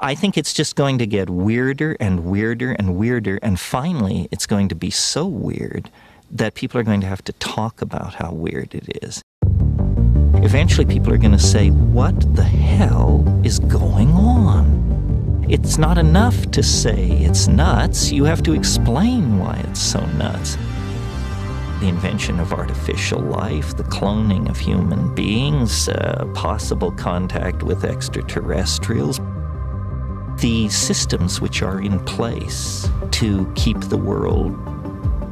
I think it's just going to get weirder and weirder and weirder, and finally it's going to be so weird that people are going to have to talk about how weird it is. Eventually people are going to say, what the hell is going on? It's not enough to say it's nuts. You have to explain why it's so nuts. The invention of artificial life, the cloning of human beings, possible contact with extraterrestrials, the systems which are in place to keep the world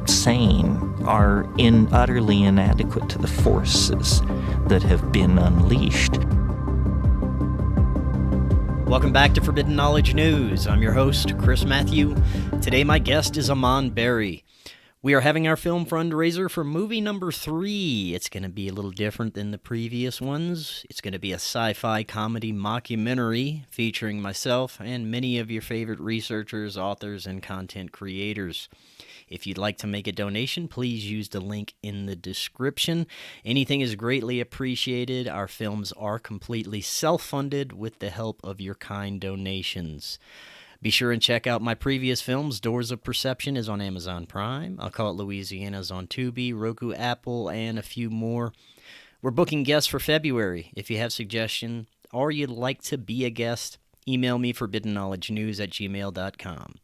sane are utterly inadequate to the forces that have been unleashed. Welcome back to Forbidden Knowledge News. I'm your host, Chris Matthew. Today my guest is Aman Berry. We are having our film fundraiser for movie number 3. It's going to be a little different than the previous ones. It's going to be a sci-fi comedy mockumentary featuring myself and many of your favorite researchers, authors, and content creators. If you'd like to make a donation, please use the link in the description. Anything is greatly appreciated. Our films are completely self-funded with the help of your kind donations. Be sure and check out my previous films. Doors of Perception is on Amazon Prime. I'll Call It Louisiana is on Tubi, Roku, Apple, and a few more. We're booking guests for February. If you have suggestions or you'd like to be a guest, email me forbiddenknowledgenews@gmail.com.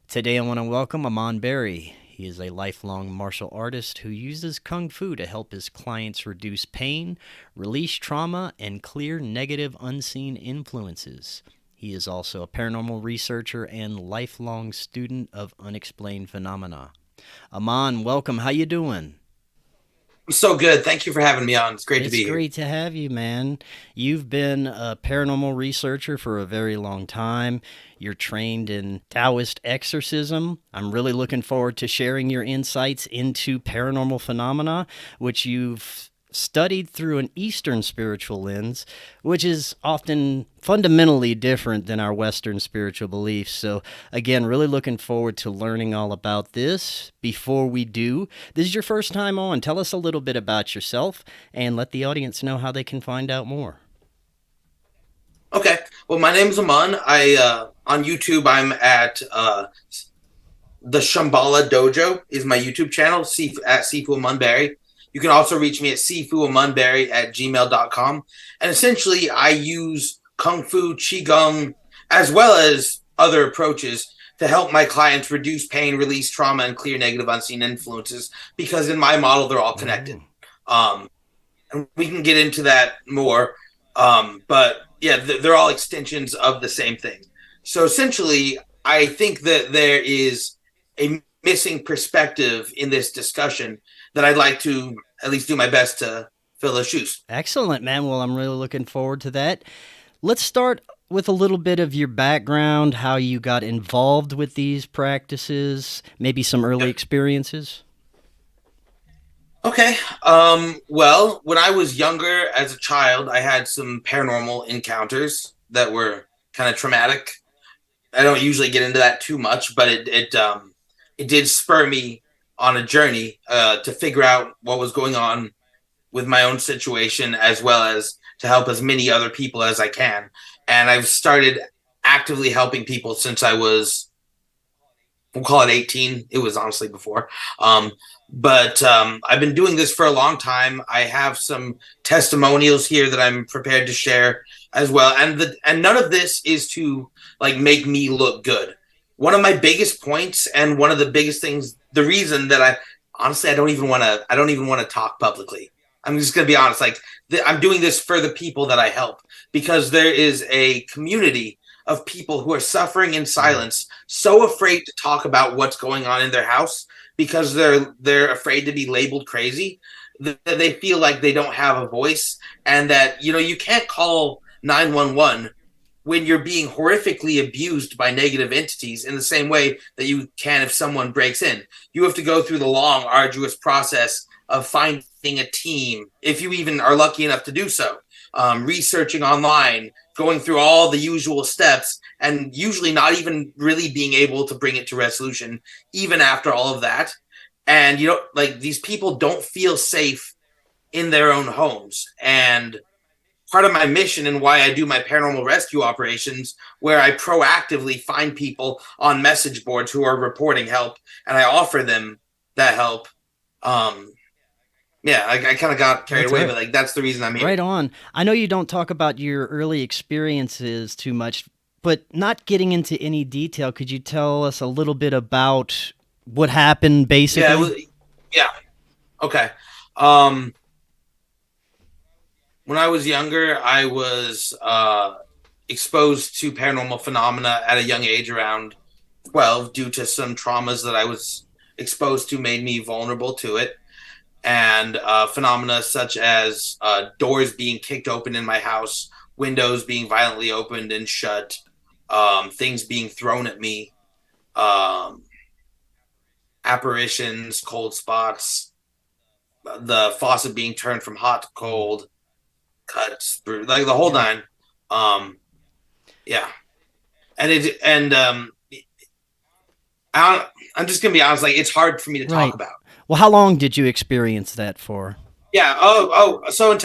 Today I want to welcome Aman Berry. He is a lifelong martial artist who uses Kung Fu to help his clients reduce pain, release trauma, and clear negative unseen influences. He is also a paranormal researcher and lifelong student of unexplained phenomena. Aman, welcome. How you doing? I'm so good. Thank you for having me on. It's great to be here. It's great to have you, man. You've been a paranormal researcher for a very long time. You're trained in Taoist exorcism. I'm really looking forward to sharing your insights into paranormal phenomena, which you've studied through an Eastern spiritual lens, which is often fundamentally different than our Western spiritual beliefs. So again, really looking forward to learning all about this. Before we do, this is your first time on. Tell us a little bit about yourself and let the audience know how they can find out more. Okay. Well, my name's Aman. On YouTube, I'm at the Shambhala Dojo is my YouTube channel, at sifuamanberry. You can also reach me at sifuamanberry@gmail.com. And essentially, I use Kung Fu, Qigong, as well as other approaches to help my clients reduce pain, release trauma, and clear negative unseen influences, because in my model, they're all connected. And we can get into that more. But yeah, they're all extensions of the same thing. So essentially, I think that there is a missing perspective in this discussion that I'd like to at least do my best to fill those shoes. Excellent, man. Well, I'm really looking forward to that. Let's start with a little bit of your background, how you got involved with these practices, maybe some early experiences. Okay. Well, when I was younger as a child, I had some paranormal encounters that were kind of traumatic. I don't usually get into that too much, but it did spur me on a journey to figure out what was going on with my own situation, as well as to help as many other people as I can. And I've started actively helping people since I was, we'll call it 18. It was honestly before. But I've been doing this for a long time. I have some testimonials here that I'm prepared to share as well. And none of this is to like make me look good. One of my biggest points and one of the biggest things, the reason that I don't even want to talk publicly. I'm just going to be honest. I'm doing this for the people that I help, because there is a community of people who are suffering in silence, so afraid to talk about what's going on in their house because they're afraid to be labeled crazy, that they feel like they don't have a voice, and that, you can't call 911 when you're being horrifically abused by negative entities in the same way that you can if someone breaks in. You have to go through the long, arduous process of finding a team, if you even are lucky enough to do so, researching online, going through all the usual steps, and usually not even really being able to bring it to resolution, even after all of that. And, these people don't feel safe in their own homes. And part of my mission and why I do my paranormal rescue operations, where I proactively find people on message boards who are reporting help, and I offer them that help. Yeah, I kind of got carried away, but like that's the reason I'm here. Right on. I know you don't talk about your early experiences too much, but not getting into any detail, could you tell us a little bit about what happened, basically? Yeah. Okay. When I was younger, I was exposed to paranormal phenomena at a young age, around 12, due to some traumas that I was exposed to made me vulnerable to it. And phenomena such as doors being kicked open in my house, windows being violently opened and shut, things being thrown at me, apparitions, cold spots, the faucet being turned from hot to cold, cuts, like the whole nine. Yeah. I'm just gonna be honest, like it's hard for me to talk about. Well, how long did you experience that for? Yeah. So it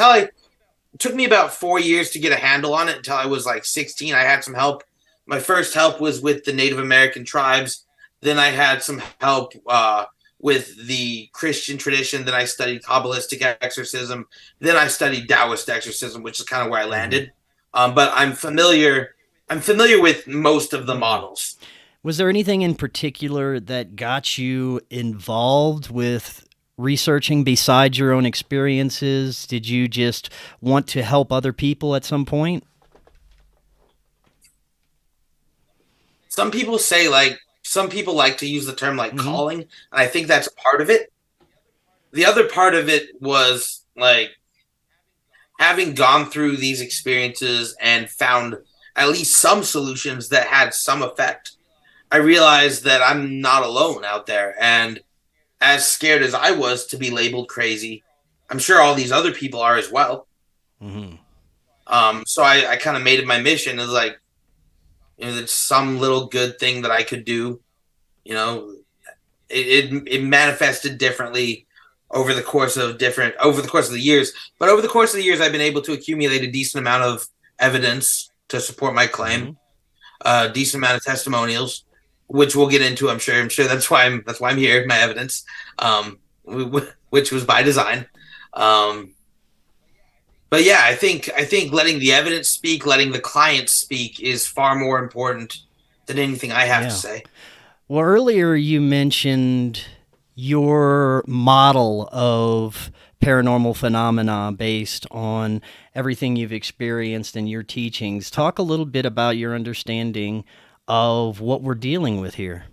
took me about 4 years to get a handle on it, until I was like 16. I had some help. My first help was with the Native American tribes. Then I had some help with the Christian tradition. Then I studied Kabbalistic exorcism. Then I studied Taoist exorcism, which is kind of where I landed. But I'm familiar with most of the models. Was there anything in particular that got you involved with researching besides your own experiences? Did you just want to help other people at some point? Some people like to use the term like calling, and I think that's a part of it. The other part of it was like having gone through these experiences and found at least some solutions that had some effect. I realized that I'm not alone out there, and as scared as I was to be labeled crazy, I'm sure all these other people are as well. So I kind of made it my mission. It's like, there's some little good thing that I could do. It manifested differently over the course of the years. But over the course of the years, I've been able to accumulate a decent amount of evidence to support my claim, a decent amount of testimonials, which we'll get into. I'm sure that's why I'm here. My evidence, which was by design. But yeah, I think letting the evidence speak, letting the client speak, is far more important than anything I have to say. Well, earlier you mentioned your model of paranormal phenomena based on everything you've experienced in your teachings. Talk a little bit about your understanding of what we're dealing with here.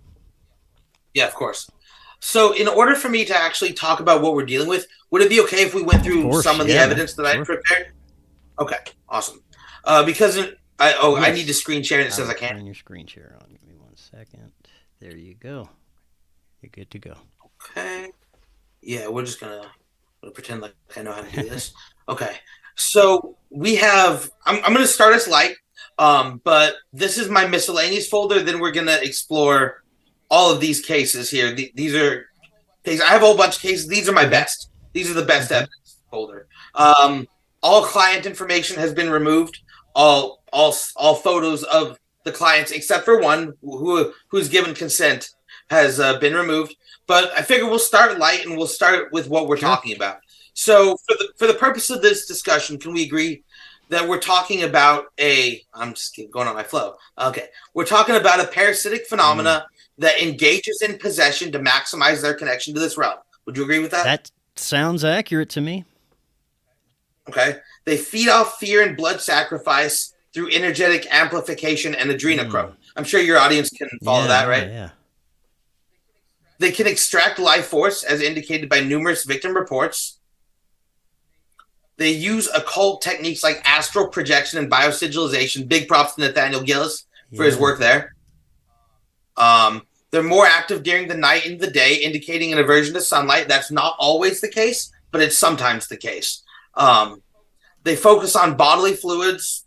Yeah, of course. So in order for me to actually talk about what we're dealing with, would it be okay if we went through some of the evidence that I prepared? Okay, awesome. Because I need to screen share, and it says I can't. Turn your screen share on. Give me 1 second. There you go. You're good to go. Okay. Yeah, we're just gonna pretend like I know how to do this. Okay. So we have. I'm gonna start us light. But this is my miscellaneous folder. Then we're gonna explore all of these cases here. These are cases. I have a whole bunch of cases. These are my best. These are the best evidence folder. All client information has been removed. All photos of the clients, except for one who's given consent, has been removed. But I figure we'll start light, and we'll start with what we're talking about. So for the purpose of this discussion, can we agree that we're talking about I'm just going on my flow. Okay. We're talking about a parasitic phenomena that engages in possession to maximize their connection to this realm. Would you agree with that? That sounds accurate to me. Okay. They feed off fear and blood sacrifice through energetic amplification and adrenochrome. I'm sure your audience can follow that, right? Yeah. They can extract life force, as indicated by numerous victim reports. They use occult techniques like astral projection and biosigilization. Big props to Nathaniel Gillis for his work there. They're more active during the night and the day, indicating an aversion to sunlight. That's not always the case, but it's sometimes the case. They focus on bodily fluids.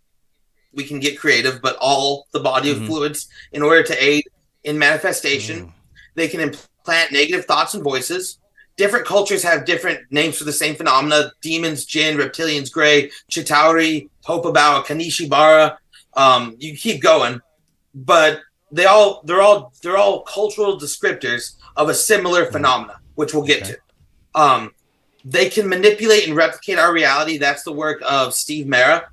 We can get creative, but all the body of fluids in order to aid in manifestation. They can implant negative thoughts and voices. different cultures have different names for the same phenomena: demons, jinn, reptilians, gray, chitauri, hopabawa, kanishibara. You keep going, but they're all cultural descriptors of a similar phenomena, which we'll get to. They can manipulate and replicate our reality. That's the work of Steve Mera.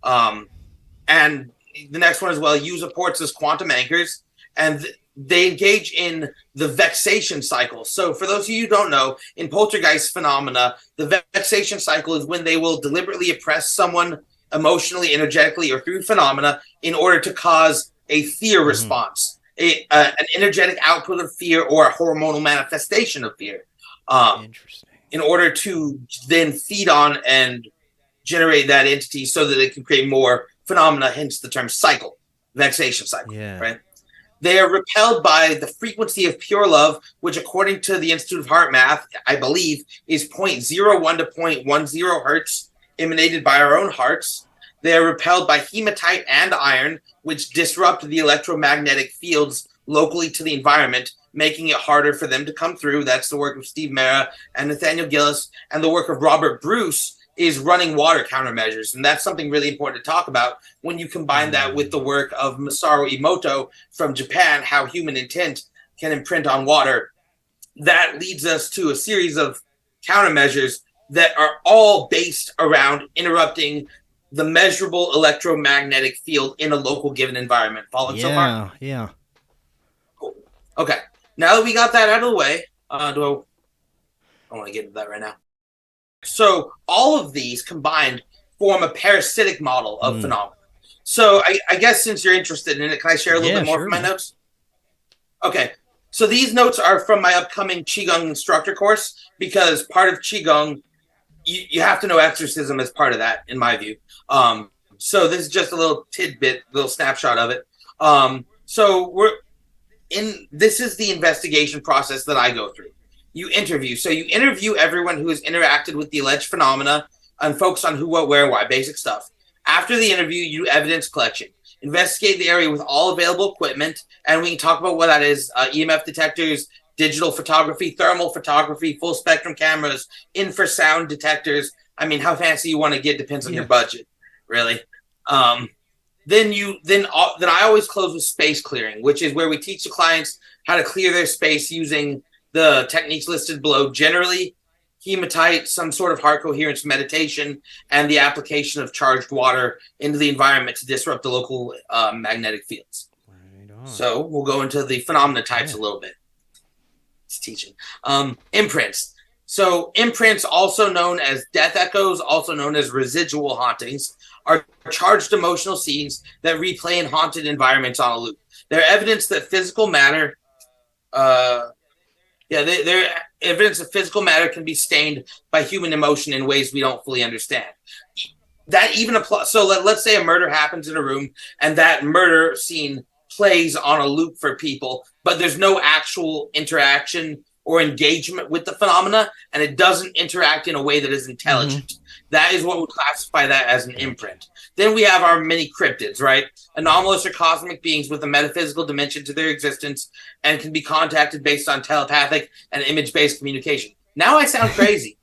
And the next one as well, use reports as quantum anchors, and they engage in the vexation cycle. So for those of you who don't know, in poltergeist phenomena, the vexation cycle is when they will deliberately oppress someone emotionally, energetically, or through phenomena in order to cause a fear response, an energetic output of fear or a hormonal manifestation of fear. Interesting. In order to then feed on and generate that entity so that it can create more phenomena, hence the term cycle, vexation cycle, right? They are repelled by the frequency of pure love, which according to the Institute of Heart Math, I believe, is 0.01 to 0.10 hertz emanated by our own hearts. They are repelled by hematite and iron, which disrupt the electromagnetic fields locally to the environment, making it harder for them to come through. That's the work of Steve Mera and Nathaniel Gillis. And the work of Robert Bruce is running water countermeasures. And that's something really important to talk about when you combine that with the work of Masaru Emoto from Japan, how human intent can imprint on water. That leads us to a series of countermeasures that are all based around interrupting the measurable electromagnetic field in a local given environment. Following so far? Yeah. Cool. Okay. Now that we got that out of the way, I don't want to get into that right now. So all of these combined form a parasitic model of phenomena. So I guess since you're interested in it, can I share a little bit more from my notes? Okay. So these notes are from my upcoming Qigong instructor course, because part of Qigong, you have to know exorcism as part of that, in my view. So this is just a little tidbit, little snapshot of it. This is the investigation process that I go through. You interview. So you interview everyone who has interacted with the alleged phenomena and focus on who, what, where, why, basic stuff. After the interview, you do evidence collection. Investigate the area with all available equipment, and we can talk about what that is: EMF detectors, digital photography, thermal photography, full spectrum cameras, infrasound detectors. I mean, how fancy you want to get depends on your budget, really. Then I always close with space clearing, which is where we teach the clients how to clear their space using the techniques listed below, generally hematite, some sort of heart coherence meditation, and the application of charged water into the environment to disrupt the local magnetic fields. Right on. So we'll go into the phenomena types a little bit. It's teaching. Imprints. So imprints, also known as death echoes, also known as residual hauntings, are charged emotional scenes that replay in haunted environments on a loop. They're evidence that physical matter they're evidence that physical matter can be stained by human emotion in ways we don't fully understand. That even applies. So let's say a murder happens in a room, and that murder scene plays on a loop for people, but there's no actual interaction or engagement with the phenomena, and it doesn't interact in a way that is intelligent. That is what would classify that as an imprint. Then we have our mini cryptids, right? Anomalous or cosmic beings with a metaphysical dimension to their existence and can be contacted based on telepathic and image-based communication. Now I sound crazy.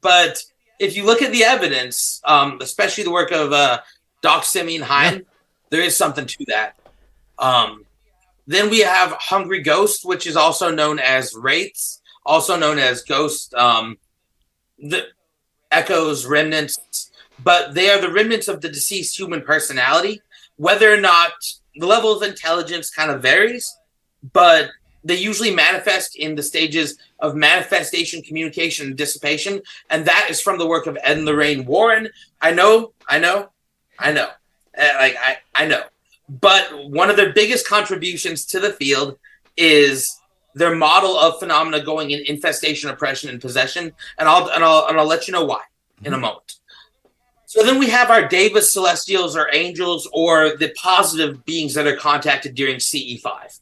But if you look at the evidence, especially the work of Doc Simeon Hine, there is something to that. Then we have hungry ghosts, which is also known as wraiths, also known as ghosts, the echoes, remnants, but they are the remnants of the deceased human personality. Whether or not the level of intelligence kind of varies, but they usually manifest in the stages of manifestation, communication, and dissipation. And that is from the work of Ed and Lorraine Warren. I know. But one of their biggest contributions to the field is their model of phenomena going in infestation, oppression, and possession. And I'll let you know why in a moment. So then we have our devas, celestials, or angels, or the positive beings that are contacted during CE5.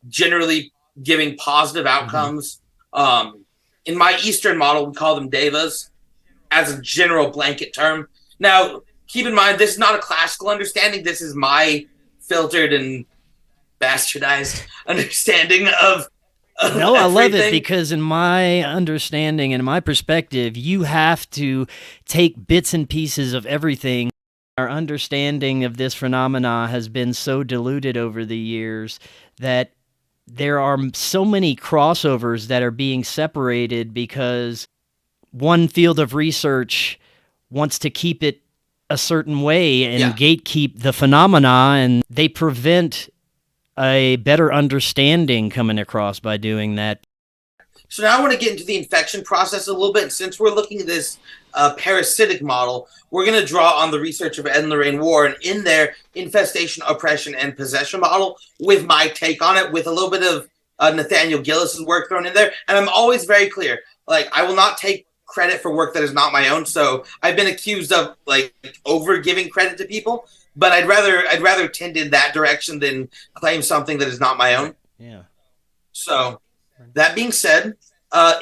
Generally giving positive outcomes. In my Eastern model, we call them devas as a general blanket term. Now, keep in mind, this is not a classical understanding. This is my filtered and bastardized understanding of No, I love it, because in my understanding and my perspective, you have to take bits and pieces of everything. Our understanding of this phenomena has been so diluted over the years that there are so many crossovers that are being separated because one field of research wants to keep it a certain way and gatekeep the phenomena, and they prevent a better understanding coming across by doing that. So now I want to get into the infection process a little bit. And since we're looking at this parasitic model, we're going to draw on the research of Ed and Lorraine Warren in their infestation, oppression, and possession model with my take on it, with a little bit of Nathaniel Gillis's work thrown in there. And I'm always very clear, like, I will not take credit for work that is not my own. So I've been accused of like over giving credit to people, but I'd rather tend in that direction than claim something that is not my own. Yeah. So that being said,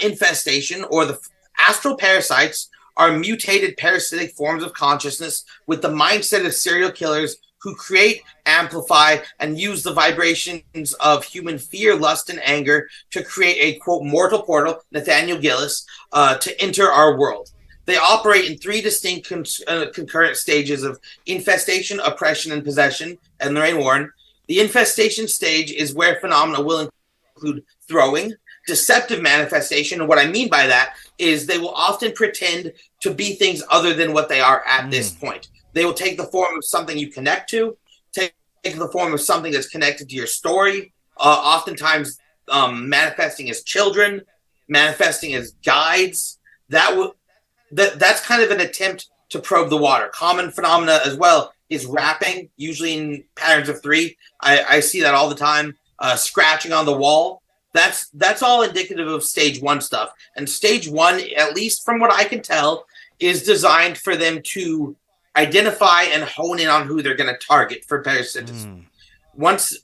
infestation, or the astral parasites, are mutated parasitic forms of consciousness with the mindset of serial killers who create, amplify, and use the vibrations of human fear, lust, and anger to create a, quote, mortal portal, Nathaniel Gillis, to enter our world. They operate in three distinct concurrent stages of infestation, oppression, and possession, and Lorraine Warren. The infestation stage is where phenomena will include throwing, deceptive manifestation, and what I mean by that is they will often pretend to be things other than what they are at this point. They will take the form of something you connect to, take the form of something that's connected to your story, oftentimes manifesting as children, manifesting as guides. That's kind of an attempt to probe the water. Common phenomena as well is rapping, usually in patterns of three. I see that all the time. Scratching on the wall. That's all indicative of stage one stuff. And stage one, at least from what I can tell, is designed for them to identify and hone in on who they're going to target for parasitism. Once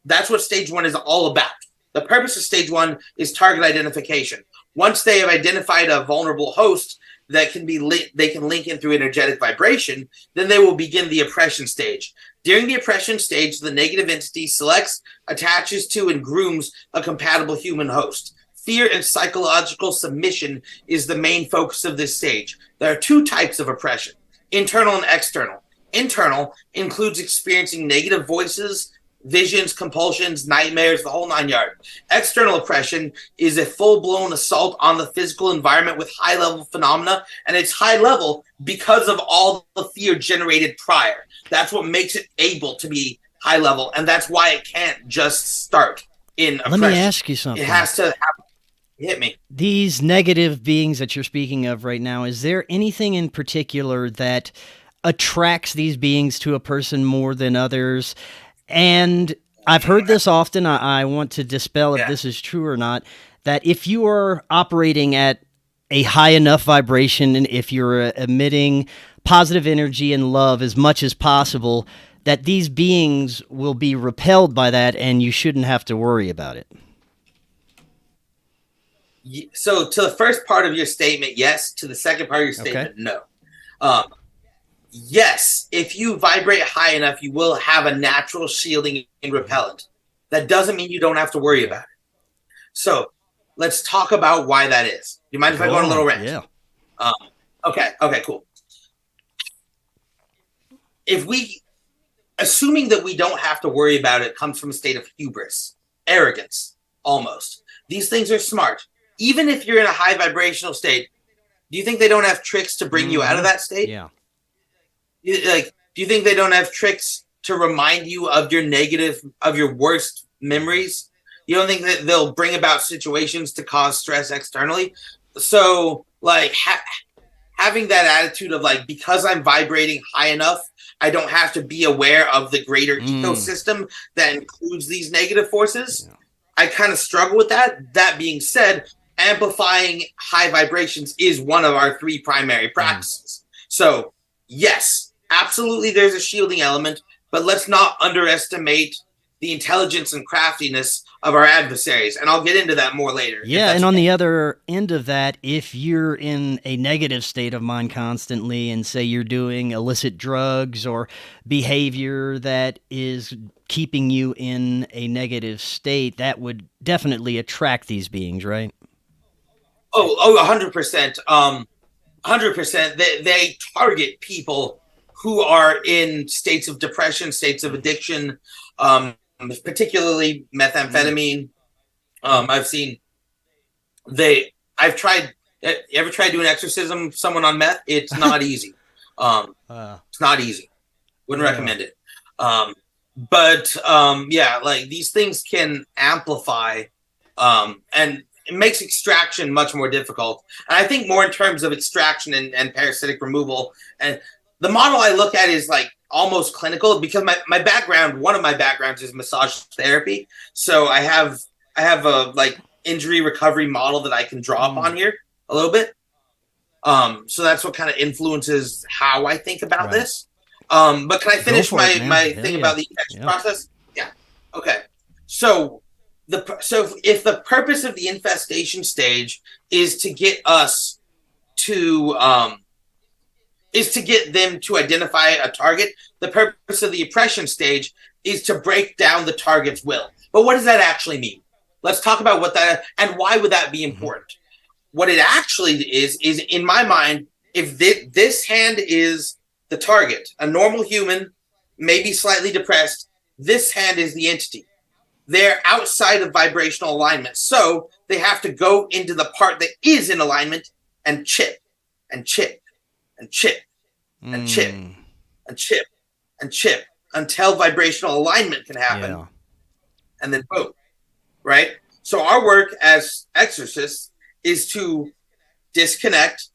that's what stage one is all about. The purpose of stage one is target identification. Once they have identified a vulnerable host that can be they can link in through energetic vibration, then they will begin the oppression stage. During the oppression stage, the negative entity selects, attaches to, and grooms a compatible human host. Fear and psychological submission is the main focus of this stage. There are two types of oppression: internal and external. Internal includes experiencing negative voices, visions, compulsions, nightmares, the whole nine yards. External oppression is a full-blown assault on the physical environment with high-level phenomena, and it's high-level because of all the fear generated prior. That's what makes it able to be high-level, and that's why it can't just start in oppression. Let me ask you something. It has to happen. Hit me. These negative beings that you're speaking of right now, is there anything in particular that attracts these beings to a person more than others? And I've heard this often. I want to dispel if this is true or not, that if you are operating at a high enough vibration and if you're emitting positive energy and love as much as possible, that these beings will be repelled by that and you shouldn't have to worry about it. So to the first part of your statement, yes. To the second part of your statement, no. Yes, if you vibrate high enough, you will have a natural shielding and repellent. That doesn't mean you don't have to worry about it. So let's talk about why that is. Do you mind if I go on a little rant? Yeah. Okay, cool. Assuming that we don't have to worry about it comes from a state of hubris, arrogance, almost. These things are smart. Even if you're in a high vibrational state, do you think they don't have tricks to bring you out of that state? Yeah. Do you think they don't have tricks to remind you of your worst memories? You don't think that they'll bring about situations to cause stress externally? So, like, having that attitude of, like, because I'm vibrating high enough, I don't have to be aware of the greater ecosystem that includes these negative forces. Yeah. I kind of struggle with that. That being said, amplifying high vibrations is one of our three primary practices. So, yes, absolutely there's a shielding element, but let's not underestimate the intelligence and craftiness of our adversaries. And I'll get into that more later. Yeah, and on the other end of that, if you're in a negative state of mind constantly and say you're doing illicit drugs or behavior that is keeping you in a negative state, that would definitely attract these beings, right? Oh, 100%. 100%. They target people who are in states of depression, states of addiction, particularly methamphetamine. I've tried. Ever tried doing exorcism? Someone on meth? It's not easy. It's not easy. Wouldn't recommend it. But like these things can amplify, and it makes extraction much more difficult. And I think more in terms of extraction and parasitic removal. And the model I look at is like almost clinical, because my background, one of my backgrounds is massage therapy. So I have a like injury recovery model that I can draw upon here a little bit. So that's what kind of influences how I think about this. But can I finish my thing about the infection process? Yeah. Okay. So if the purpose of the infestation stage is to get us to is to get them to identify a target, the purpose of the oppression stage is to break down the target's will. But what does that actually mean? Let's talk about what that, and why would that be important? What it actually is in my mind, if this hand is the target, a normal human, maybe slightly depressed, this hand is the entity. They're outside of vibrational alignment. So they have to go into the part that is in alignment and chip and chip and chip and chip and chip and chip until vibrational alignment can happen. Yeah. And then boom, right? So our work as exorcists is to disconnect,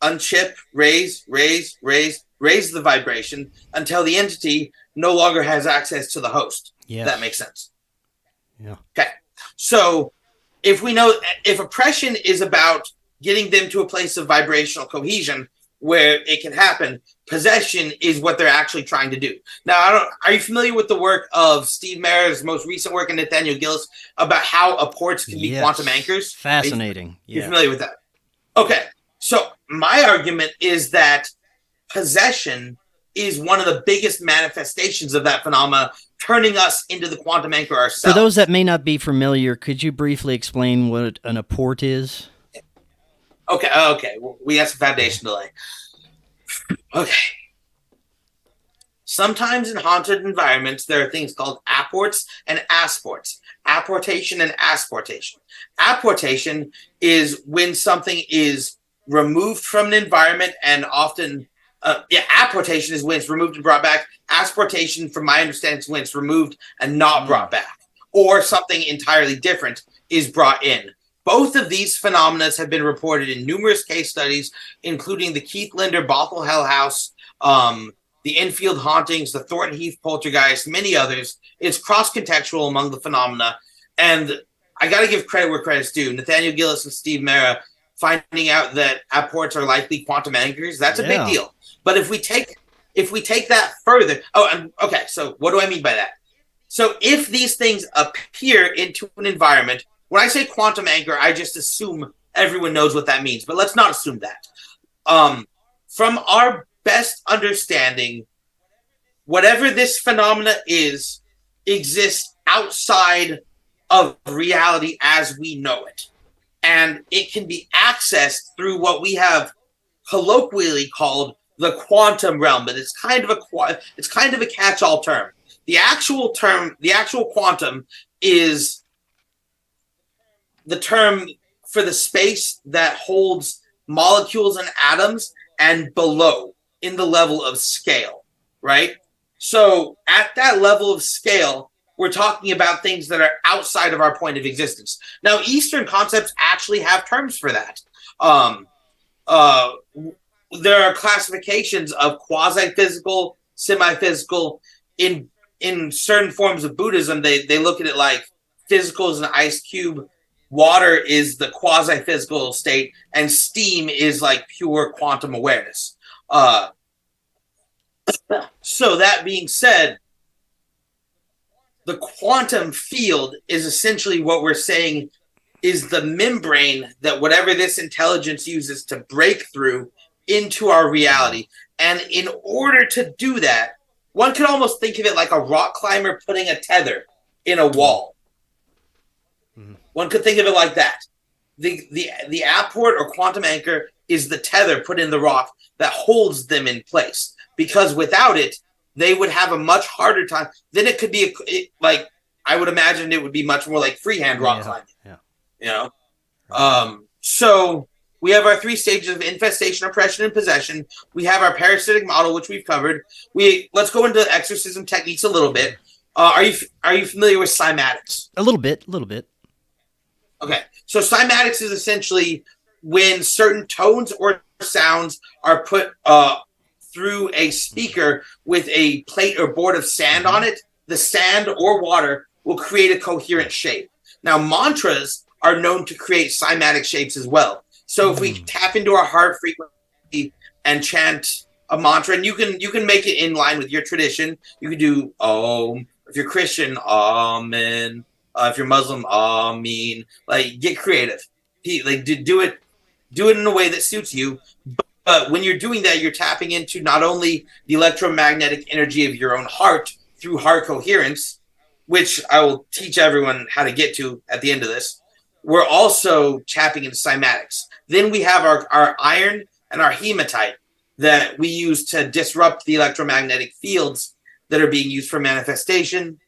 unchip, raise the vibration until the entity no longer has access to the host. Yeah. That makes sense. Yeah. Okay. So if oppression is about getting them to a place of vibrational cohesion where it can happen, possession is what they're actually trying to do. Now, are you familiar with the work of Steve Merr's most recent work and Nathaniel Gillis about how apports can be quantum anchors? Fascinating. You're familiar with that? Okay. So my argument is that possession is one of the biggest manifestations of that phenomena, turning us into the quantum anchor ourselves. For those that may not be familiar, could you briefly explain what an apport is? Okay. We got some foundation to lay. Okay. Sometimes in haunted environments, there are things called apports and asports. Apportation and asportation. Apportation is when something is removed from an environment, and often apportation is when it's removed and brought back. Asportation, from my understanding, is when it's removed and not brought back, or something entirely different is brought in. Both of these phenomena have been reported in numerous case studies, including the Keith Linder Bothell Hell House, the Enfield hauntings, the Thornton Heath poltergeist, many others. It's cross-contextual among the phenomena, and I got to give credit where credit's due. Nathaniel Gillis and Steve Merra finding out that apports are likely quantum anchors, that's a big deal. But if we take that further, okay, so what do I mean by that? So if these things appear into an environment, when I say quantum anchor, I just assume everyone knows what that means, but let's not assume that. From our best understanding, whatever this phenomena is, exists outside of reality as we know it. And it can be accessed through what we have colloquially called the quantum realm, but it's kind of a catch-all term. The actual quantum is the term for the space that holds molecules and atoms and below in the level of scale, right? So at that level of scale, we're talking about things that are outside of our point of existence. Now, Eastern concepts actually have terms for that. There are classifications of quasi-physical, semi-physical. In certain forms of Buddhism, they look at it like physical is an ice cube, water is the quasi-physical state, and steam is like pure quantum awareness. So that being said, the quantum field is essentially what we're saying is the membrane that whatever this intelligence uses to break through into our reality. And in order to do that, one could almost think of it like a rock climber putting a tether in a wall. One could think of it like that. The apport or quantum anchor is the tether put in the rock that holds them in place. Because without it, they would have a much harder time. Then it could be like, I would imagine it would be much more like freehand rock climbing. Yeah. You know? So we have our 3 stages of infestation, oppression, and possession. We have our parasitic model, which we've covered. Let's go into exorcism techniques a little bit. Are you familiar with cymatics? A little bit. Okay. So cymatics is essentially when certain tones or sounds are put through a speaker with a plate or board of sand on it. The sand or water will create a coherent shape. Now, mantras are known to create cymatic shapes as well. So if we tap into our heart frequency and chant a mantra, and you can make it in line with your tradition. You can do Om. If you're Christian, Amen. If you're Muslim, Ameen. Like, get creative. Like, do it in a way that suits you. But when you're doing that, you're tapping into not only the electromagnetic energy of your own heart through heart coherence, which I will teach everyone how to get to at the end of this. We're also tapping into cymatics. Then we have our iron and our hematite that we use to disrupt the electromagnetic fields that are being used for manifestation.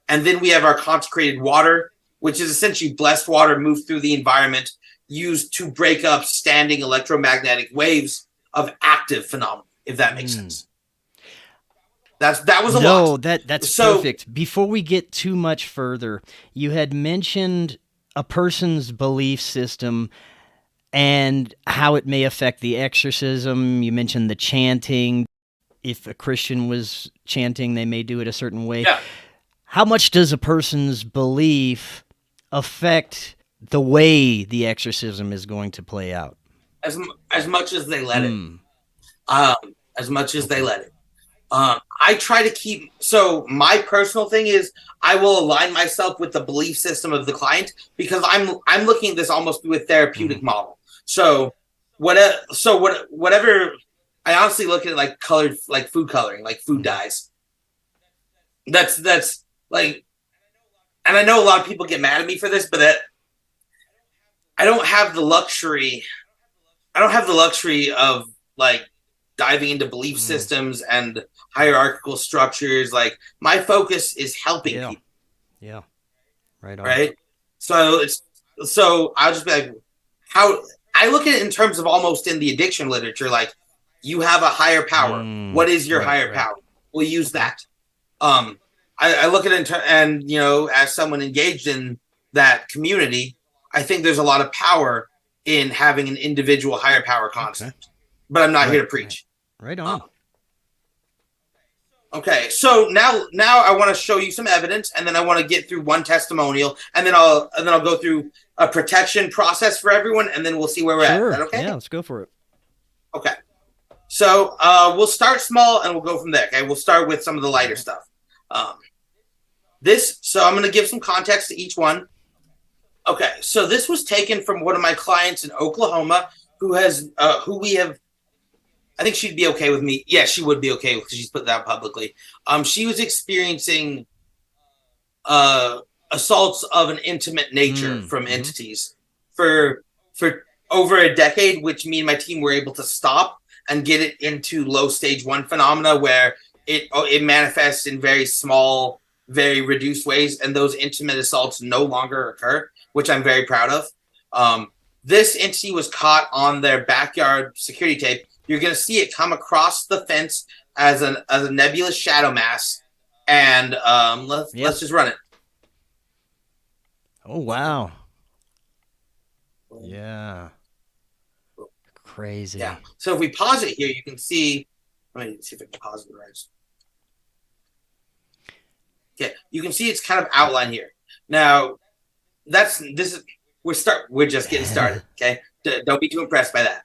And then we have our consecrated water, which is essentially blessed water moved through the environment, used to break up standing electromagnetic waves of active phenomena, if that makes sense. That was a lot. No, that's perfect. Before we get too much further, you had mentioned a person's belief system and how it may affect the exorcism. You mentioned the chanting. If a Christian was chanting, they may do it a certain way. Yeah. How much does a person's belief affect the way the exorcism is going to play out? As much as they let it. As much as they let it. I try to keep, so my personal thing is I will align myself with the belief system of the client because I'm looking at this almost through a therapeutic model. So whatever, I honestly look at it like colored, like food coloring, like food dyes. That's like, and I know a lot of people get mad at me for this, but I don't have the luxury of like diving into belief systems and hierarchical structures. Like, my focus is helping people. Yeah. Right on. Right. So I'll just be like, how I look at it in terms of almost in the addiction literature, like, you have a higher power. What is your higher power? We'll use that. I look at it and, you know, as someone engaged in that community, I think there's a lot of power in having an individual higher power concept, but I'm not here to preach. Right on. Okay, so now I want to show you some evidence, and then I want to get through one testimonial, and then I'll go through a protection process for everyone, and then we'll see where we're at. Is that okay? Yeah, let's go for it. Okay, so we'll start small and we'll go from there. Okay, we'll start with some of the lighter stuff. So I'm going to give some context to each one. Okay, so this was taken from one of my clients in Oklahoma who we have. I think she'd be okay with me. Yeah, she would be okay because she's put that publicly. She was experiencing assaults of an intimate nature from entities for over a decade, which me and my team were able to stop and get it into low stage 1 phenomena where it manifests in very small, very reduced ways, and those intimate assaults no longer occur, which I'm very proud of. This entity was caught on their backyard security tape. You're going to see it come across the fence as a nebulous shadow mass, and let's just run it. Oh, wow. Yeah. Crazy. Yeah. So if we pause it here, you can see. Let me see if I can pause it right. Okay, you can see it's kind of outlined here. Now, we're just getting started. Okay, don't be too impressed by that.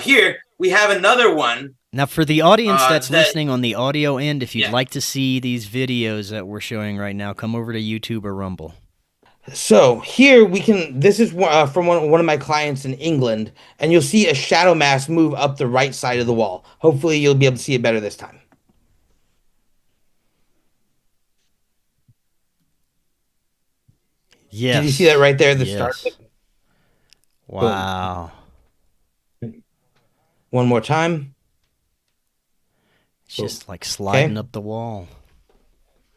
Here we have another one Now, for the audience that's That listening on the audio end, if you'd yeah. like to see these videos that we're showing right now, come over to YouTube or Rumble. So here we can. This is from one of my clients in England, and you'll see a shadow mass move up the right side of the wall. Hopefully, you'll be able to see it better this time. Yes. Did you see that right there? The start. Yes. Wow. One more time. It's just like sliding up the wall.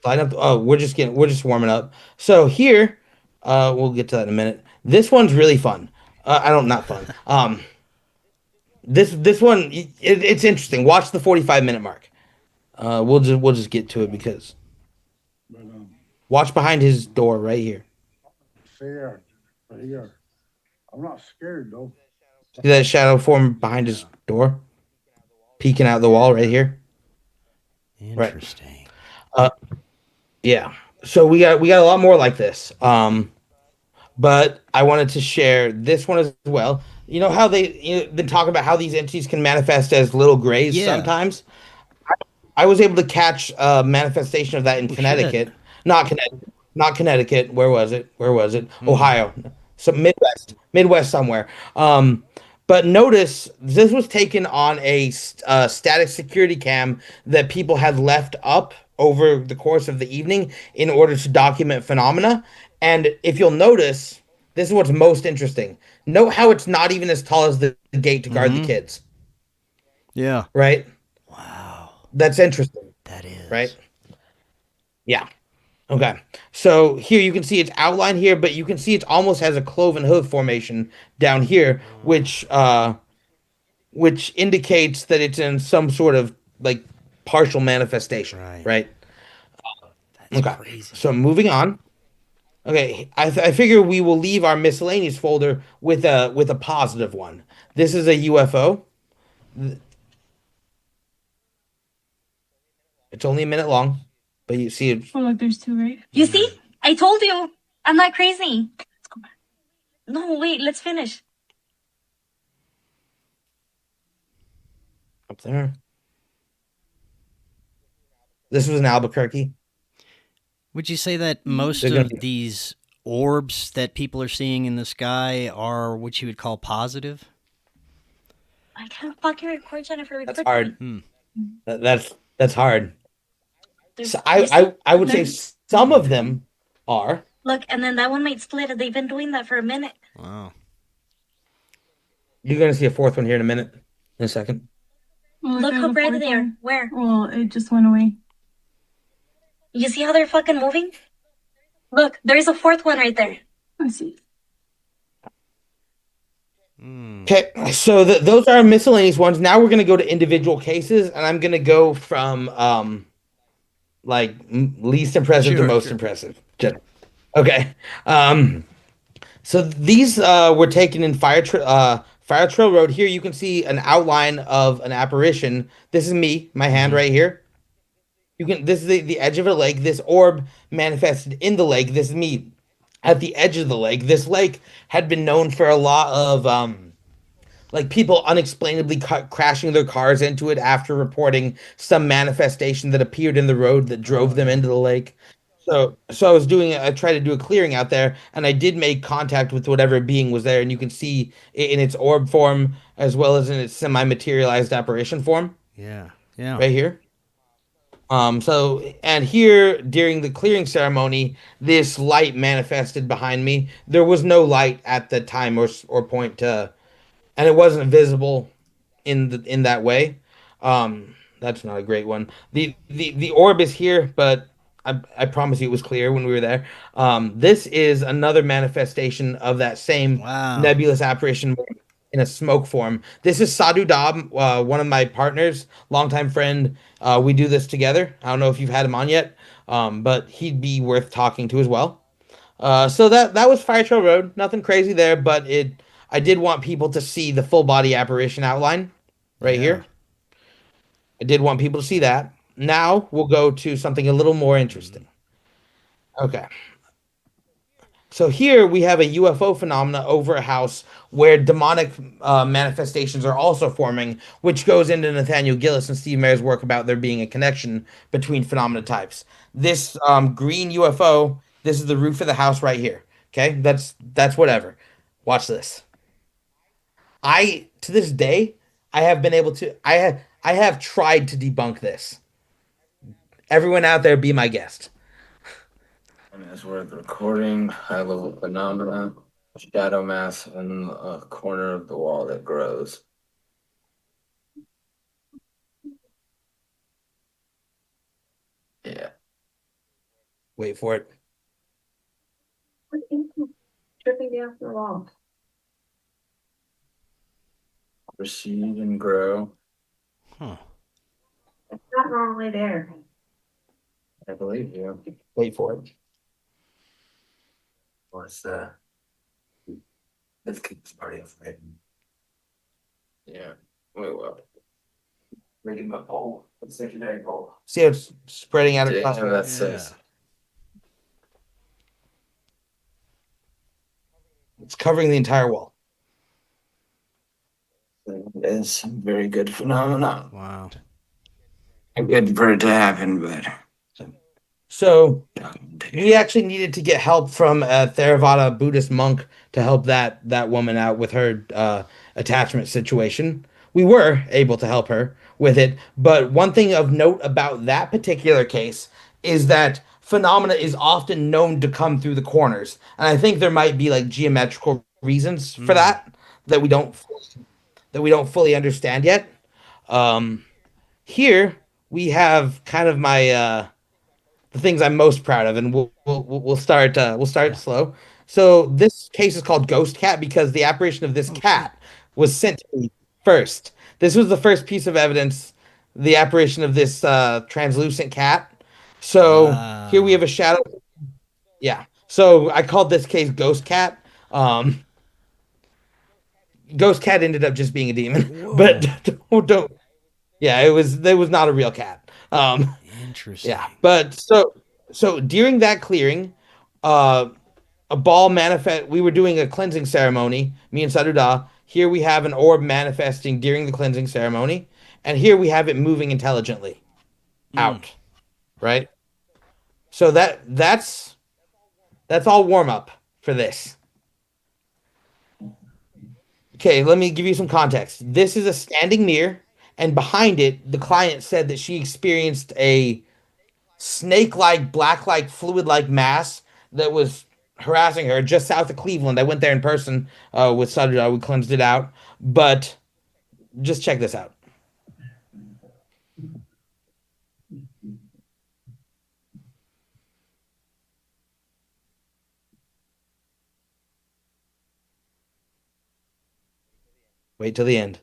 Slide up. Oh, we're just warming up. So here, we'll get to that in a minute. This one's really fun. Not fun. This one, it's interesting. Watch the 45-minute mark. We'll just get to it because. Watch behind his door right here. Right here. I'm not scared though. See that shadow form behind his door, peeking out the wall right here. Interesting. Right. Yeah. So we got a lot more like this. But I wanted to share this one as well. You know how they've been talking about how these entities can manifest as little grays sometimes? I was able to catch a manifestation of that in Connecticut. Shit. Not Connecticut. Where was it? Ohio. Some Midwest somewhere. But notice this was taken on a static security cam that people had left up over the course of the evening in order to document phenomena. And if you'll notice, this is what's most interesting. Note how it's not even as tall as the gate to guard the kids. Yeah. Right? Wow. That's interesting. That is. Right? Yeah. Okay. So here you can see its outline here, but you can see it almost has a cloven hoof formation down here, which indicates that it's in some sort of like partial manifestation. Right? That's crazy. So moving on. Okay, I figure we will leave our miscellaneous folder with a positive one. This is a UFO. It's only a minute long, but you see it. Oh, look, there's two, right? You see? I told you. I'm not crazy. Let's go back. No, wait, let's finish. Up there. This was in Albuquerque. Would you say that most of these orbs that people are seeing in the sky are what you would call positive? I can't fucking record, Jennifer. That's hard. That's hard. So I would say some of them are. Look, and then that one might split. They've been doing that for a minute. Wow. You're gonna see a fourth one here in a minute. In a second. Well, look how bright they are. Where? Well, it just went away. You see how they're fucking moving? Look, there's a fourth one right there. I see. Okay, so those are miscellaneous ones. Now we're going to go to individual cases, and I'm going to go from least impressive to most impressive. Okay. So these were taken in Fire Trail Road. Here you can see an outline of an apparition. This is me, my hand right here. This is the edge of a lake. This orb manifested in the lake. This is me at the edge of the lake. This lake had been known for a lot of people unexplainably crashing their cars into it after reporting some manifestation that appeared in the road that drove them into the lake. So I tried to do a clearing out there, and I did make contact with whatever being was there, and you can see it in its orb form as well as in its semi-materialized apparition form. Yeah. Right here. And here during the clearing ceremony, this light manifested behind me. There was no light at the time or point and it wasn't visible in that way. That's not a great one. The orb is here, but I promise you it was clear when we were there. This is another manifestation of that same nebulous apparition in a smoke form. This is Sadhu Dab, one of my partners, longtime friend. We do this together. I don't know if you've had him on yet, but he'd be worth talking to as well. So that was Fire Trail Road. Nothing crazy there, but I did want people to see the full body apparition outline right here. I did want people to see that. Now we'll go to something a little more interesting. Okay. So here we have a UFO phenomena over a house where demonic manifestations are also forming, which goes into Nathaniel Gillis and Steve Mayer's work about there being a connection between phenomena types. This green UFO, this is the roof of the house right here. Okay, that's whatever. Watch this. I to this day I have been able to I have tried to debunk this. Everyone out there, be my guest. And it's worth recording high level phenomena, shadow mass in a corner of the wall that grows. Yeah. Wait for it. Tripping down the wall. Proceed and grow. Huh. It's not normally there. I believe you. Wait for it. What's the let's keep this party afraid. Yeah. Wait, what? Making a poll. A secondary poll. See how it's spreading out Yeah, across. that says It's covering the entire wall. it is a very good phenomenon. Wow. Good for it to happen, but So we actually needed to get help from a Theravada Buddhist monk to help that woman out with her attachment situation. We were able to help her with it, but one thing of note about that particular case is that phenomena is often known to come through the corners, and I think there might be like geometrical reasons for that we don't fully understand yet. Here we have kind of my the things I'm most proud of, and we'll start slow. So this case is called Ghost Cat because the apparition of this cat was sent to me first. This was the first piece of evidence, the apparition of this translucent cat. So here we have a shadow. Yeah. So I called this case Ghost Cat. Ghost Cat ended up just being a demon, but don't. Yeah, it was not a real cat. Interesting. Yeah, but so during that clearing, a ball manifest. We were doing a cleansing ceremony. Me and Saduda. Here we have an orb manifesting during the cleansing ceremony, and here we have it moving intelligently out. Right. So that's all warm up for this. Okay, let me give you some context. This is a standing mirror, and behind it, the client said that she experienced a snake-like, black-like, fluid-like mass that was harassing her just south of Cleveland. I went there in person with Sadra. We cleansed it out. But just check this out. Wait till the end.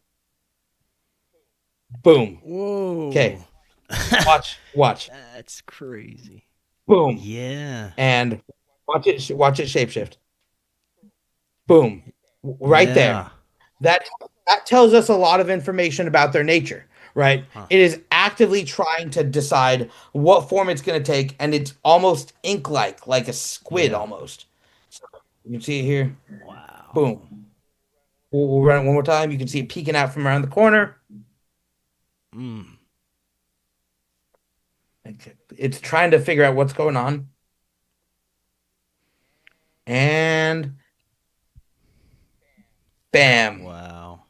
Boom. Whoa. Okay. Watch. That's crazy. Boom. Yeah. And watch it shapeshift. Boom. Right there. That tells us a lot of information about their nature, right? It is actively trying to decide what form it's going to take, and it's almost ink-like, like a squid almost. So you can see it here. Wow. Boom. We'll run it one more time. You can see it peeking out from around the corner. It's trying to figure out what's going on. And bam. Wow.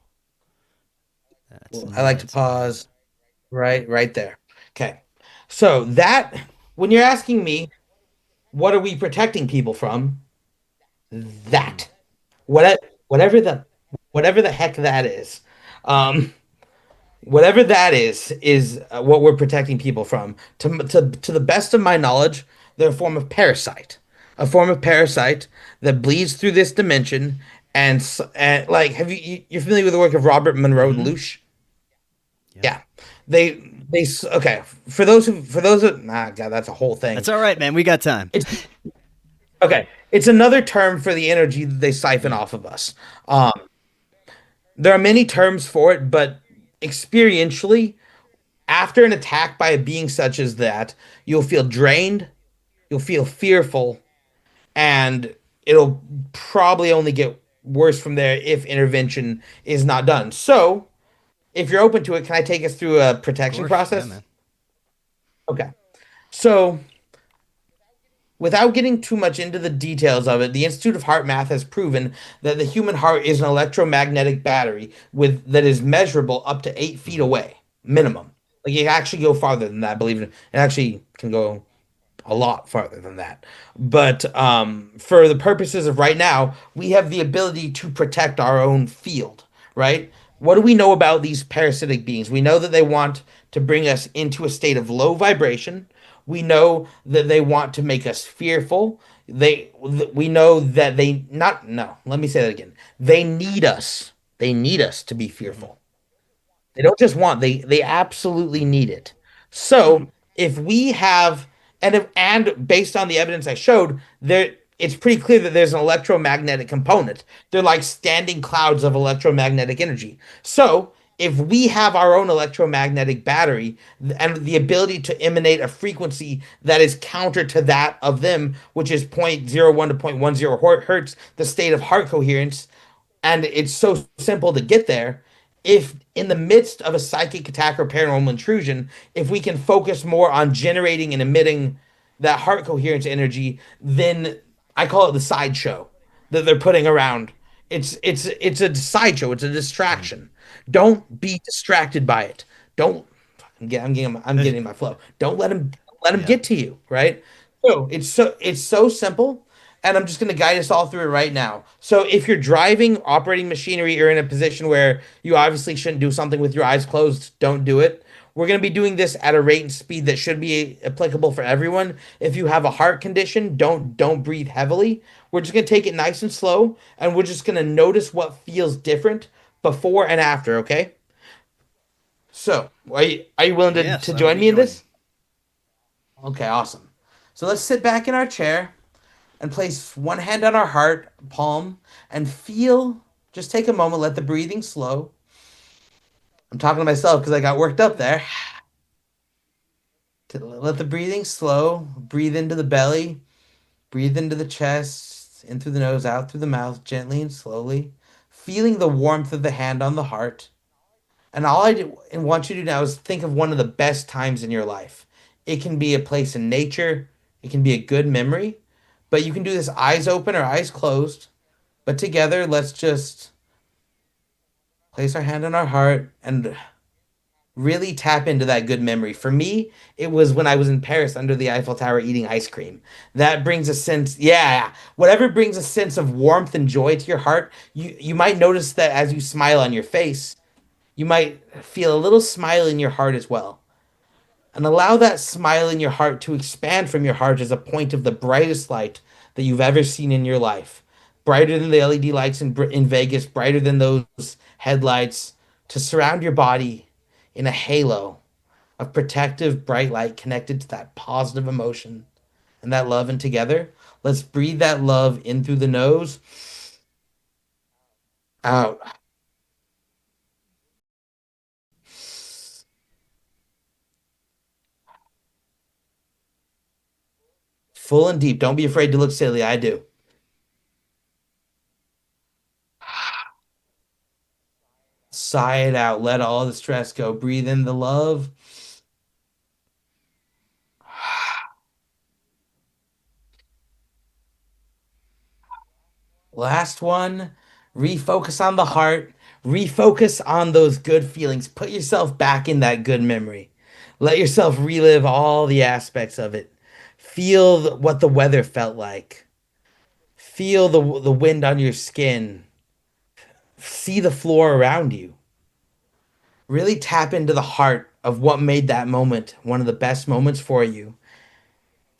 I like to pause right there. Okay. So that, when you're asking me, what are we protecting people from? That. Whatever the heck that is. Whatever that is what we're protecting people from. To the best of my knowledge, they're a form of parasite. A form of parasite that bleeds through this dimension, and like, you're familiar with the work of Robert Monroe and Loosh? Yeah. They okay. For those God, that's a whole thing. That's all right, man. We got time. Okay. It's another term for the energy that they siphon off of us. There are many terms for it, but experientially, after an attack by a being such as that, you'll feel drained, you'll feel fearful, and it'll probably only get worse from there if intervention is not done. So, if you're open to it, can I take us through a Of protection course, yeah, process? man. Okay. So, without getting too much into the details of it, the Institute of Heart Math has proven that the human heart is an electromagnetic battery with that is measurable up to 8 feet Hmm. away, minimum. Like you can actually go farther than that, believe it. It actually can go a lot farther than that. But for the purposes of right now, we have the ability to protect our own field, right? What do we know about these parasitic beings? We know that they want to bring us into a state of low vibration. We know that they want to make us fearful. We know that they not no, let me say that again. They need us. They need us to be Hmm. fearful. They don't just want, they absolutely need it. So if we have and based on the evidence I showed, there it's pretty clear that there's an electromagnetic component. They're like standing clouds of electromagnetic energy. So if we have our own electromagnetic battery and the ability to emanate a frequency that is counter to that of them, which is zero point zero 0.01 to zero point 0.10 hertz, the state of heart coherence, and it's so simple to get there. If in the midst of a psychic attack or paranormal intrusion, if we can focus more on generating and emitting that heart coherence energy, then I call it the sideshow that they're putting around. It's a sideshow. It's a Hmm. distraction. Don't be distracted by it. Don't. I'm getting in my flow. Don't let them Yeah. get to you. Right. So it's so simple, and I'm just going to guide us all through it right now. So if you're driving, operating machinery, or in a position where you obviously shouldn't do something with your eyes closed, don't do it. We're going to be doing this at a rate and speed that should be applicable for everyone. If you have a heart condition, don't breathe heavily. We're just going to take it nice and slow, and we're just going to notice what feels different before and after, okay? So, are you willing to, Yes, to I will join be me in joining. this? Okay, awesome. So let's sit back in our chair and place one hand on our heart palm and feel. Just take a moment, let the breathing slow. I'm talking to myself because I got worked up there. Let the breathing slow. Breathe into the belly, breathe into the chest, in through the nose, out through the mouth, gently and slowly. Feeling the warmth of the hand on the heart. And all I do and want you to do now is think of one of the best times in your life. It can be a place in nature, it can be a good memory, but you can do this eyes open or eyes closed. But together, let's just place our hand on our heart and really tap into that good memory. For me, it was when I was in Paris under the Eiffel Tower eating ice cream. That brings a sense, yeah, whatever brings a sense of warmth and joy to your heart. You might notice that as you smile on your face, you might feel a little smile in your heart as well. And allow that smile in your heart to expand from your heart as a point of the brightest light that you've ever seen in your life. Brighter than the LED lights in Vegas, brighter than those headlights, to surround your body in a halo of protective bright light connected to that positive emotion and that love. And together, let's breathe that love in through the nose, out, full and deep. Don't be afraid to look silly. I do. Sigh it out. Let all the stress go. Breathe in the love. Last one. Refocus on the heart. Refocus on those good feelings. Put yourself back in that good memory. Let yourself relive all the aspects of it. Feel what the weather felt like. Feel the wind on your skin. See the floor around you. Really tap into the heart of what made that moment one of the best moments for you.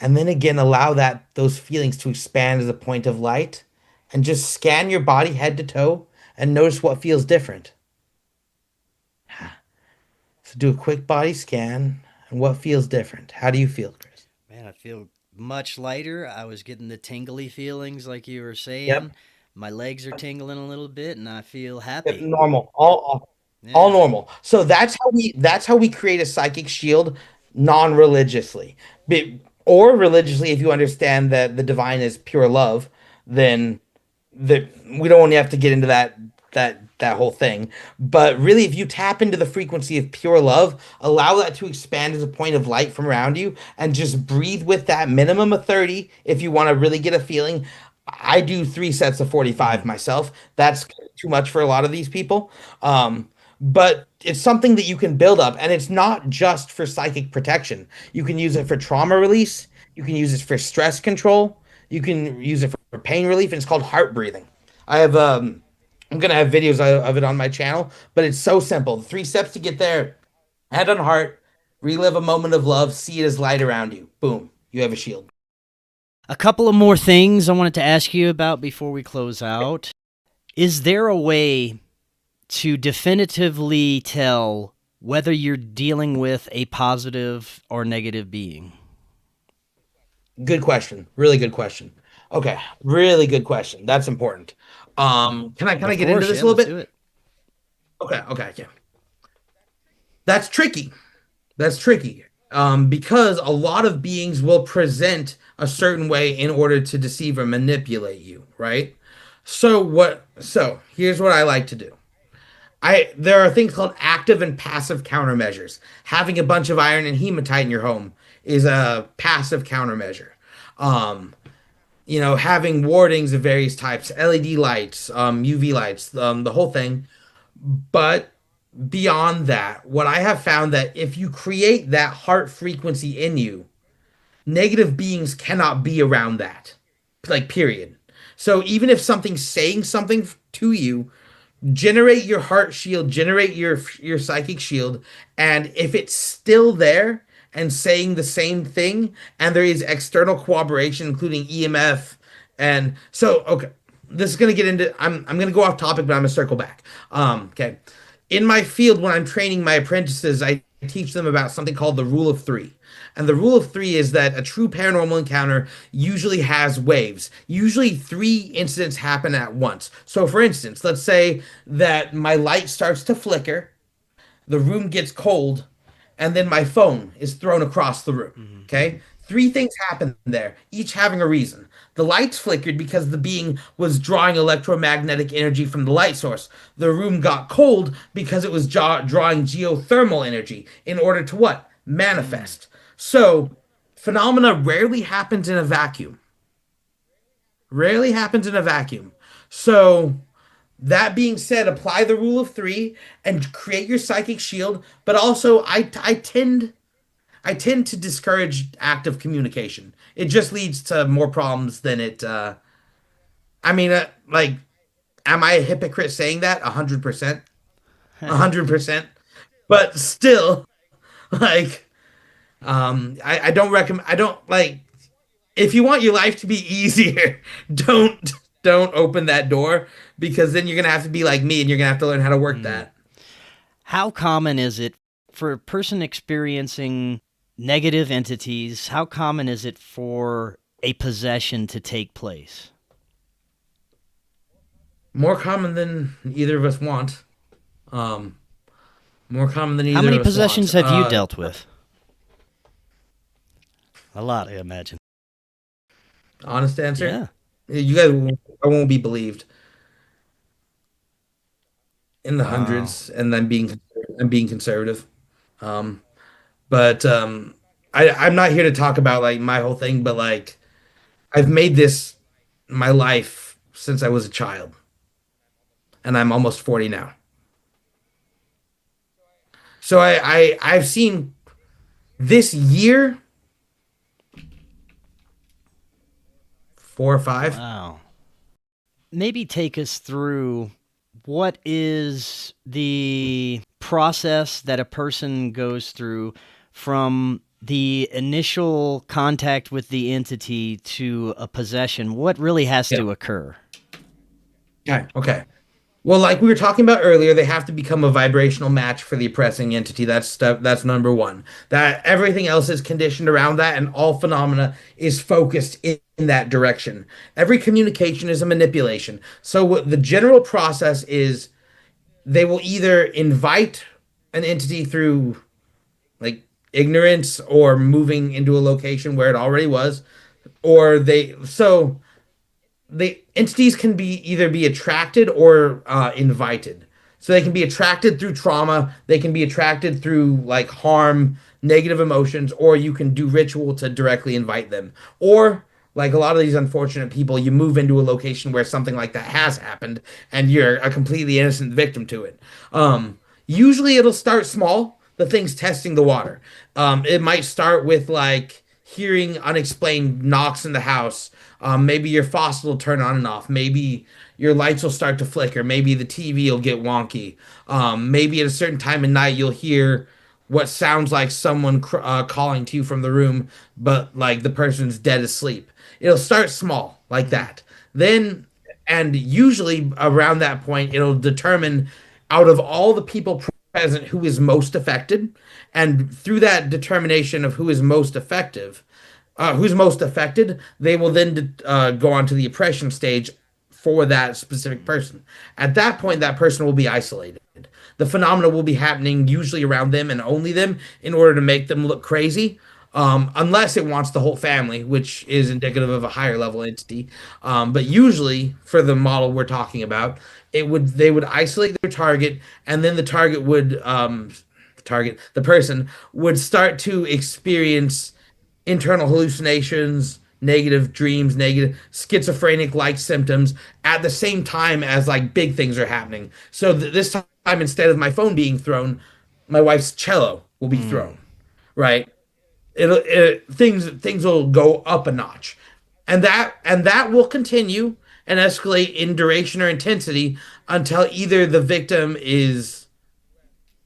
And then again, allow those feelings to expand as a point of light and just scan your body head to toe and notice what feels different. So do a quick body scan and what feels different. How do you feel, Chris? Man, I feel much lighter. I was getting the tingly feelings like you were Yep. saying. My legs are tingling a little bit and I feel Yep, happy. normal. All Yeah. normal. So that's how we create a psychic shield non-religiously. Or religiously if you understand that the divine is pure love. then that we don't want to have to get into that whole thing. But really, if you tap into the frequency of pure love, allow that to expand as a point of light from around you, and just breathe with that minimum of 30 if you want to really get a feeling. I do 3 sets of 45 myself. That's too much for a lot of these people. But it's something that you can build up, and it's not just for psychic protection. You can use it for trauma release. You can use it for stress control. You can use it for pain relief, and it's called heart breathing. I have I'm gonna have videos of it on my channel, but it's so simple. The 3 steps to get there: head on heart, relive a moment of love, see it as light around you. Boom, you have a shield. A couple of more things I wanted to ask you about before we close out. Is there a way to definitively tell whether you're dealing with a positive or negative being? Good question. Really good question. Okay, really good question. That's important. Can I get into this a little bit? Do it. Okay, yeah. That's tricky. That's tricky. Because a lot of beings will present a certain way in order to deceive or manipulate you, right? So here's what I like to do. There are things called active and passive countermeasures. Having a bunch of iron and hematite in your home is a passive countermeasure. Having wardings of various types, LED lights, UV lights, the whole thing. But beyond that, what I have found that if you create that heart frequency in you, negative beings cannot be around that. Like, period. So even if something's saying something to you, generate your heart shield, generate your psychic shield, and if it's still there and saying the same thing, and there is external cooperation, including EMF, and so okay, this is gonna get into. I'm gonna go off topic, but I'm gonna circle back. Okay, in my field, when I'm training my apprentices, I teach them about something called the rule of three. And the rule of three is that a true paranormal encounter usually has waves. Usually 3 incidents happen at once. So for instance, let's say that my light starts to flicker, the room gets cold, and then my phone is thrown across the room. Okay? 3 things happen there, each having a reason. The lights flickered because the being was drawing electromagnetic energy from the light source. The room got cold because it was drawing geothermal energy in order to what? Manifest. So, phenomena rarely happens in a vacuum. Rarely happens in a vacuum. So, that being said, apply the rule of three and create your psychic shield. But also, I tend to discourage active communication. It just leads to more problems than it. Like, am I a hypocrite saying that? 100%, 100%. But still, like. I don't recommend. I don't like. If you want your life to be easier, don't open that door, because then you're gonna have to be like me, and you're gonna have to learn how to work that. How common is it for a person experiencing negative entities? How common is it for a possession to take place? More common than either of us want. More common than either. How many of us possessions want. have you dealt with? A lot, I imagine. Honest answer? Yeah. You guys, I won't be believed. In the hundreds, and I'm being conservative. But I'm not here to talk about like my whole thing, but like I've made this my life since I was a child, and I'm almost 40 now. So I've seen this year 4 or 5. Wow. Maybe take us through what is the process that a person goes through from the initial contact with the entity to a possession. What really has to occur? Okay. Well, like we were talking about earlier, they have to become a vibrational match for the oppressing entity. That's number one. That everything else is conditioned around that, and all phenomena is focused in that direction. Every communication is a manipulation. So what the general process is, they will either invite an entity through like ignorance or moving into a location where it already was, or the entities can either be attracted or invited. So they can be attracted through trauma, they can be attracted through like harm, negative emotions, or you can do ritual to directly invite them. Or like a lot of these unfortunate people, you move into a location where something like that has happened and you're a completely innocent victim to it. Usually it'll start small, the thing's testing the water. It might start with like hearing unexplained knocks in the house. Maybe your faucet will turn on and off. Maybe your lights will start to flicker. Maybe the TV will get wonky. Maybe at a certain time of night you'll hear what sounds like someone calling to you from the room, but like the person's dead asleep. It'll start small like that. Then, and usually around that point, it'll determine out of all the people present who is most affected, and through that determination of who is most effective, who's most affected, they will then go on to the oppression stage for that specific person. At that point, that person will be isolated. The phenomena will be happening usually around them and only them in order to make them look crazy, unless it wants the whole family, which is indicative of a higher level entity. But usually, for the model we're talking about, they would isolate their target, and then the target would the person would start to experience internal hallucinations, negative dreams, negative schizophrenic-like symptoms at the same time as like big things are happening. So this time, instead of my phone being thrown, my wife's cello will be thrown, right? Things will go up a notch, and that will continue and escalate in duration or intensity until either the victim is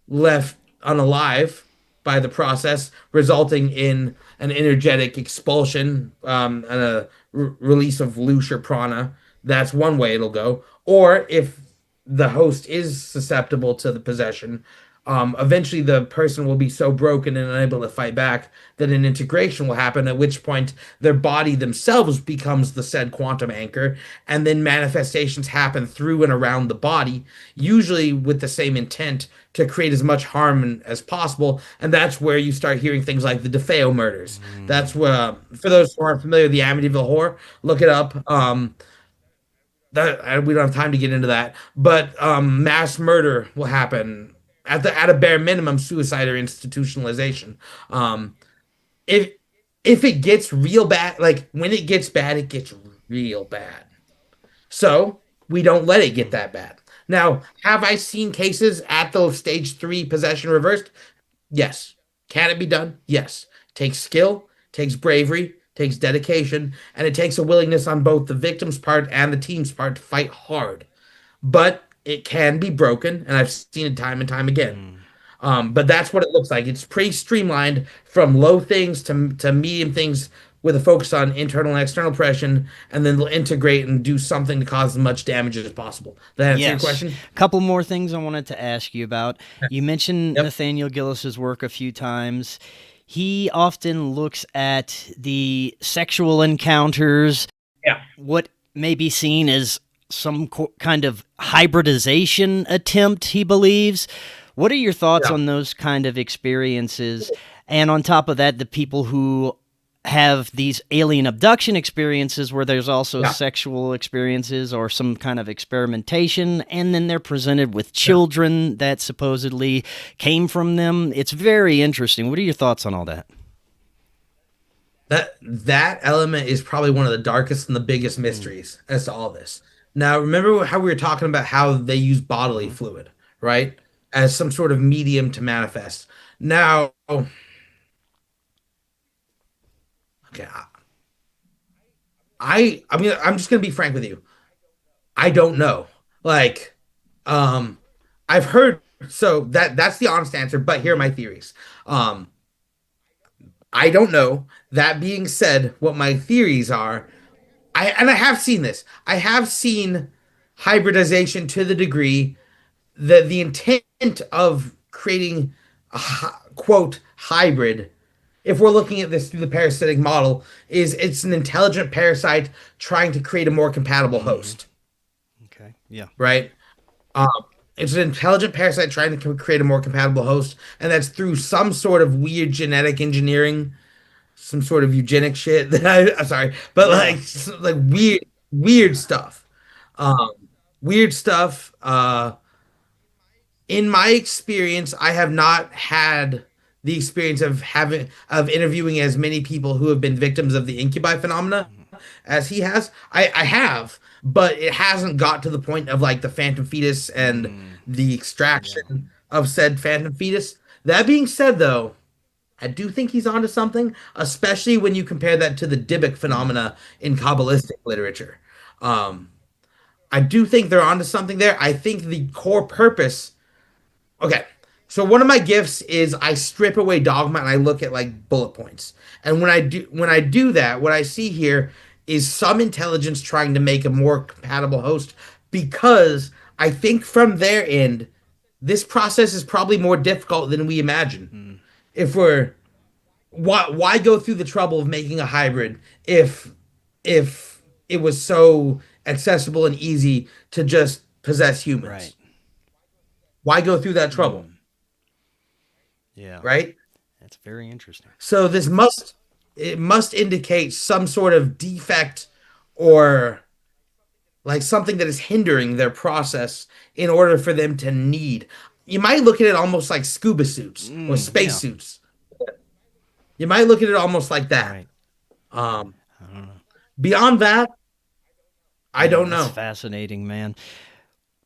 left unalive by the process, resulting in an energetic expulsion and a release of Loosh or prana. That's one way it'll go. Or if the host is susceptible to the possession, eventually the person will be so broken and unable to fight back that an integration will happen, at which point their body themselves becomes the said quantum anchor, and then manifestations happen through and around the body, usually with the same intent to create as much harm as possible. And that's where you start hearing things like the DeFeo murders. That's where, for those who aren't familiar with the Amityville Horror, look it up. That we don't have time to get into that, but mass murder will happen at a bare minimum, suicide or institutionalization. If it gets real bad, like when it gets bad, it gets real bad. So we don't let it get that bad. Now, have I seen cases at the stage 3 possession reversed? Yes. Can it be done? Yes. Takes skill, takes bravery, takes dedication, and it takes a willingness on both the victim's part and the team's part to fight hard. But it can be broken, and I've seen it time and time again. But that's what it looks like. It's pretty streamlined from low things to medium things with a focus on internal and external oppression, and then they'll integrate and do something to cause as much damage as possible. That answer your question? A couple more things I wanted to ask you about. You mentioned Nathaniel Gillis's work a few times. He often looks at the sexual encounters, what may be seen as some kind of hybridization attempt, he believes. What are your thoughts on those kind of experiences? And on top of that, the people who have these alien abduction experiences where there's also sexual experiences or some kind of experimentation, and then they're presented with children that supposedly came from them. It's very interesting. What are your thoughts on all that? That element is probably one of the darkest and the biggest mysteries as to all this. Now, remember how we were talking about how they use bodily fluid, right? As some sort of medium to manifest. Now, okay, I'm just gonna be frank with you. I don't know. Like, I've heard, so that's the honest answer, but here are my theories. I don't know. That being said, what my theories are, I have seen this. I have seen hybridization to the degree that the intent of creating a quote hybrid, if we're looking at this through the parasitic model, is it's an intelligent parasite trying to create a more compatible host. Okay. Yeah. Right. It's an intelligent parasite trying to create a more compatible host, and that's through some sort of weird genetic engineering, some sort of eugenic shit that I'm sorry, but like weird. weird stuff. Um, weird stuff. In my experience, I have not had the experience of interviewing as many people who have been victims of the incubi phenomena as he has. I have, but it hasn't got to the point of like the phantom fetus and the extraction of said phantom fetus. That being said, though, I do think he's onto something, especially when you compare that to the Dybbuk phenomena in Kabbalistic literature. Um, I do think they're onto something there. I think the core purpose. Okay, so one of my gifts is I strip away dogma and I look at like bullet points. And when I do that, what I see here is some intelligence trying to make a more compatible host because I think from their end, this process is probably more difficult than we imagine. If we're why go through the trouble of making a hybrid if it was so accessible and easy to just possess humans? Right. Why go through that trouble? Yeah. Right? That's very interesting. So it must indicate some sort of defect or like something that is hindering their process in order for them to need. You might look at it almost like scuba suits or space yeah. suits. You might look at it almost like that. Right. Um, I don't know. Beyond that, I don't know. That's fascinating, man.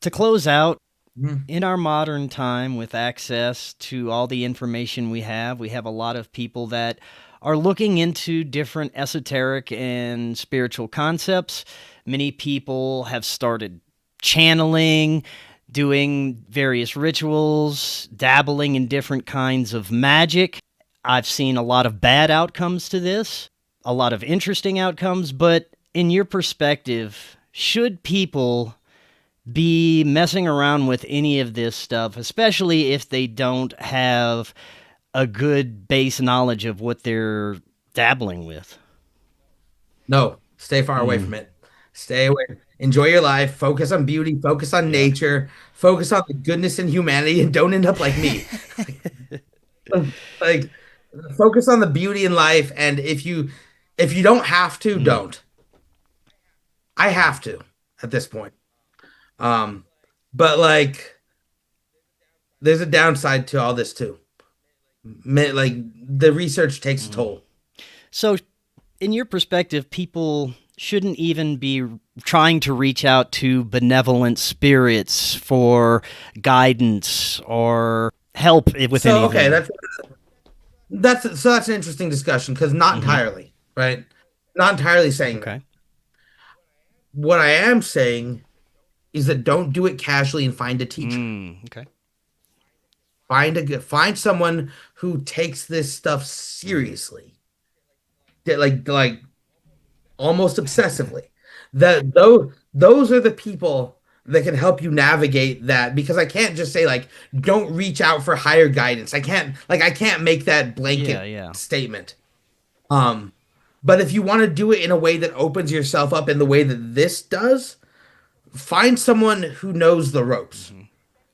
To close out, Mhm. in our modern time with access to all the information we have a lot of people that are looking into different esoteric and spiritual concepts. Many people have started channeling, doing various rituals, dabbling in different kinds of magic. I've seen a lot of bad outcomes to this, a lot of interesting outcomes, but in your perspective, should people be messing around with any of this stuff, especially if they don't have a good base knowledge of what they're dabbling with? No, stay far away from it. Stay away. Enjoy your life. Focus on beauty. Focus on nature. Focus on the goodness in humanity, and don't end up like me. Like, focus on the beauty in life. And if you don't have to, don't. I have to at this point. Um, but like, there's a downside to all this too. Like, the research takes a toll. So, in your perspective, people shouldn't even be trying to reach out to benevolent spirits for guidance or help with anything. Okay, that's an interesting discussion because not entirely, right? Not entirely saying that. Okay. What I am saying is that don't do it casually and find a teacher. Okay. Find someone who takes this stuff seriously. Like almost obsessively. Those are the people that can help you navigate that, because I can't just say like don't reach out for higher guidance. I can't make that blanket statement. But if you want to do it in a way that opens yourself up in the way that this does, find someone who knows the ropes.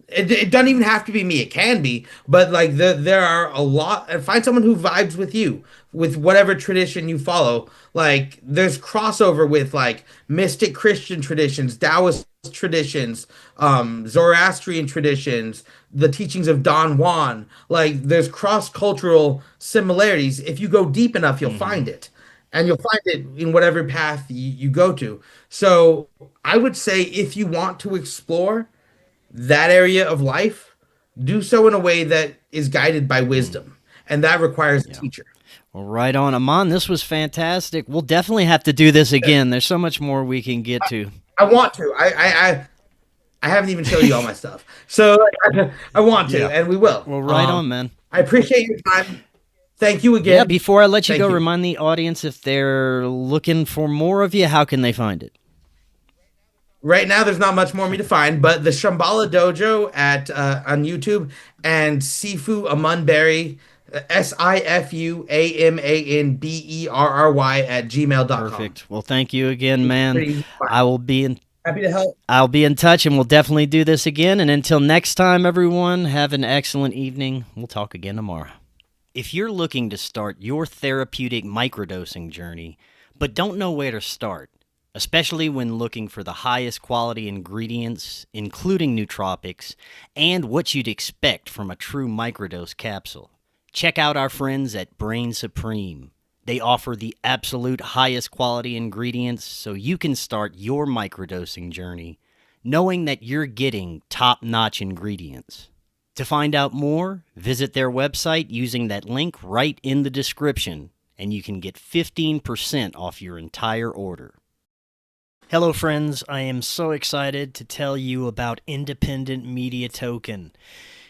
It doesn't even have to be me. It can be, but like there are a lot. And find someone who vibes with you, with whatever tradition you follow. Like there's crossover with like mystic Christian traditions, Taoist traditions, Zoroastrian traditions, the teachings of Don Juan. Like there's cross-cultural similarities. If you go deep enough, you'll find it. And you'll find it in whatever path you go to. So I would say if you want to explore that area of life, do so in a way that is guided by wisdom. And that requires a teacher. Well, right on. Aman, this was fantastic. We'll definitely have to do this again. There's so much more we can get to. I want to. I haven't even showed you all my stuff. So I want to, and we will. Well, right on, man. I appreciate your time. Thank you again. Yeah, before I let you go, remind the audience, if they're looking for more of you, how can they find it? Right now, there's not much more me to find, but the Shambhala Dojo on YouTube and sifuamanberry, sifuamanberry @gmail.com. Perfect. Well, thank you again, man. I will be happy to help. I'll be in touch, and we'll definitely do this again. And until next time, everyone, have an excellent evening. We'll talk again tomorrow. If you're looking to start your therapeutic microdosing journey, but don't know where to start, especially when looking for the highest quality ingredients, including nootropics, and what you'd expect from a true microdose capsule. Check out our friends at Brainsupreme. They offer the absolute highest quality ingredients so you can start your microdosing journey knowing that you're getting top-notch ingredients. To find out more, visit their website using that link right in the description, and you can get 15% off your entire order. Hello friends, I am so excited to tell you about Independent Media Token.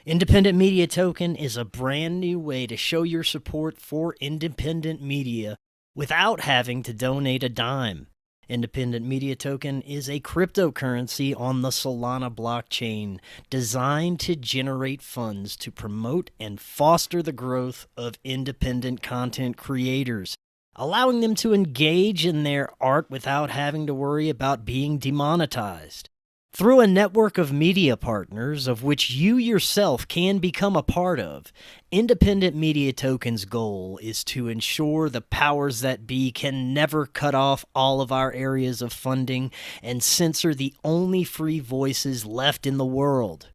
Independent Media Token is a brand new way to show your support for independent media without having to donate a dime. Independent Media Token is a cryptocurrency on the Solana blockchain designed to generate funds to promote and foster the growth of independent content creators, allowing them to engage in their art without having to worry about being demonetized. Through a network of media partners, of which you yourself can become a part of, Independent Media Token's goal is to ensure the powers that be can never cut off all of our areas of funding and censor the only free voices left in the world.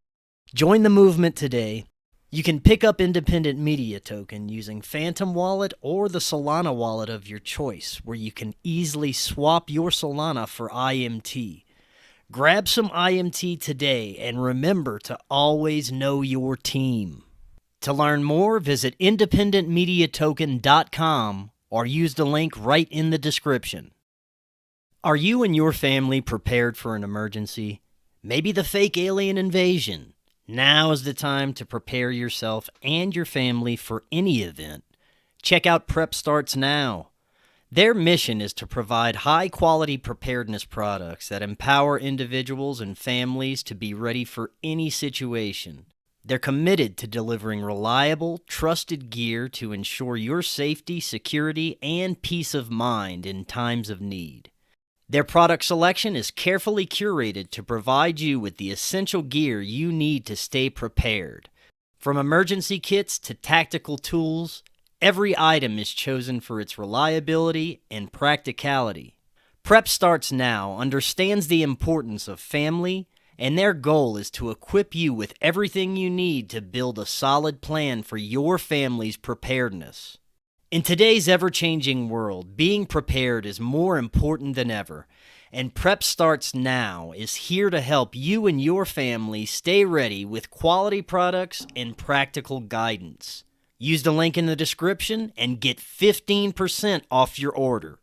Join the movement today. You can pick up Independent Media Token using Phantom Wallet or the Solana wallet of your choice, where you can easily swap your Solana for IMT. Grab some IMT today and remember to always know your team. To learn more, visit independentmediatoken.com or use the link right in the description. Are you and your family prepared for an emergency? Maybe the fake alien invasion? Now is the time to prepare yourself and your family for any event. Check out Prep Starts Now. Their mission is to provide high-quality preparedness products that empower individuals and families to be ready for any situation. They're committed to delivering reliable, trusted gear to ensure your safety, security, and peace of mind in times of need. Their product selection is carefully curated to provide you with the essential gear you need to stay prepared. From emergency kits to tactical tools, every item is chosen for its reliability and practicality. Prep Starts Now understands the importance of family, and their goal is to equip you with everything you need to build a solid plan for your family's preparedness. In today's ever-changing world, being prepared is more important than ever, and Prep Starts Now is here to help you and your family stay ready with quality products and practical guidance. Use the link in the description and get 15% off your order.